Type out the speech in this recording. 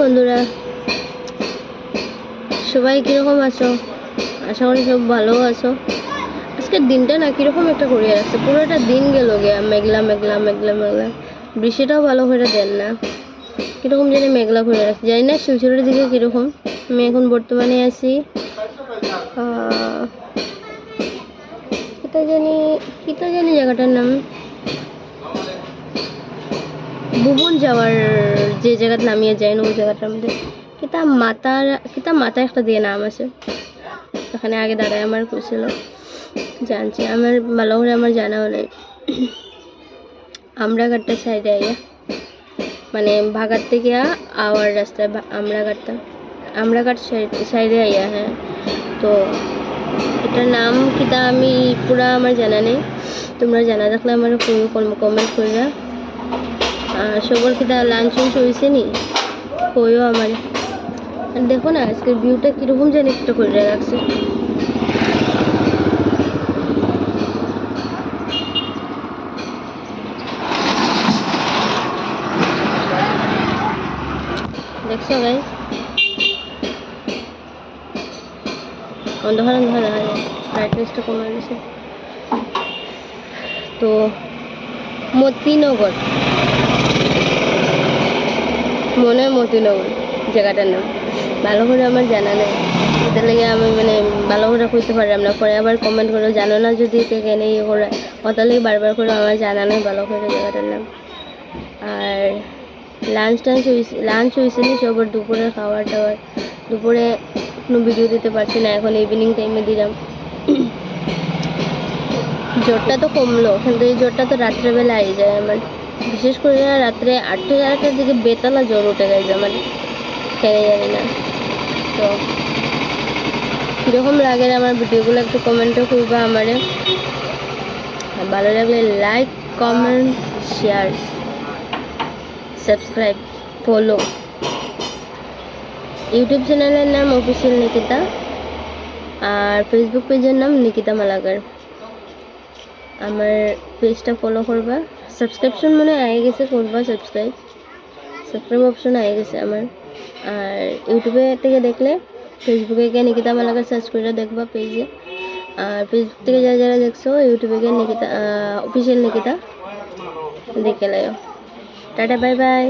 বন্ধুরা, সবাই কীরকম আছো? আশা করি সব ভালো আছো। আজকের দিনটা না কীরকম একটা করিয়ে রাখছে, পুরোটা দিন গেল গিয়া মেঘলা মেঘলা মেঘলা মেঘলা, বৃষ্টিটাও ভালো করে দেন না, কীরকম জানি মেঘলা করে রাখছে। জানি না শিলচরের দিকে কীরকম। আমি এখন বর্তমানে আছি কিতা জানি জায়গাটার নাম, ভুবন যাওয়ার যে জায়গাটা নামিয়ে যায় না ওই জায়গাটার মধ্যে কিতা মাতা একটা দিয়ে নাম আছে। ওখানে আগে দাদাই আমার কইছিল, জানছি আমার ভালো করে আমার জানাও নেই। আমরাঘাটটা সাইডে আইয়া, মানে ভাগার থেকে আওয়ার রাস্তায় আমরাঘাট সাইডে আইয়া। হ্যাঁ, তো এটার নাম কিতা আমি পুরা আমার জানা নেই, তোমরা জানা থাকলে আমার কমেন্ট করিয়া। সবার কিতা লাঞ্চ হয়েছে নি কইও আমার। দেখো না আজকের ভিউটা কিরকম জানি একটা করে রাখছে। দেখছো ভাই, অন্ধকার দেখা যায়, ব্রাইটনেসটা কমে গেছে। তো মতিনগর, মনে হয় মতিনগর জায়গাটার নাম, ভালো করে আমার জানা নেই। এটার লেগে আমি মানে ভালো করে কইতে পারলাম না। পরে আবার কমেন্ট করে জানো না যদি কেনে ইয়ে করে, ওটার লেগে বারবার করে আমার জানা নেই ভালো করে জায়গাটার নাম। আর লাঞ্চ হয়েছে নি সবার, দুপুরে খাওয়ার টাওয়ার। দুপুরে কোনো ভিডিও দিতে পারছি না, এখন ইভিনিং টাইমে দিলাম। জ্বরটা তো কমলো, কিন্তু এই জ্বরটা তো রাত্রেবেলা আই যায় আমার, বিশেষ করে রাত্রে 8টার দিকে বেতালা জ্বর উঠে গেছে আমার, কেন জানি না। তো কীরকম লাগে আমার ভিডিওগুলো একটু কমেন্টও করবা আমারে। ভালো লাগলে like, comment, share, subscribe, follow. YouTube চ্যানেলের নাম অফিসিয়াল নিকিতা, আর ফেসবুক পেজের নাম নিকিতা মালাকার। আমার পেজটা ফলো করবা, সাবস্ক্রিপশন মনে আগে গেছে, করবা সাবস্ক্রাইব অপশন আগে গেছে আমার। আর ইউটিউবে থেকে দেখলে ফেসবুকে গিয়ে নিকিতা মালাকার সার্চ করে দেখবা পেজে। আর ফেসবুক থেকে যারা যারা দেখছো ইউটিউবে গিয়ে নিকিতা অফিসিয়াল নিকিতা দেখে লাও। Tata, bye bye.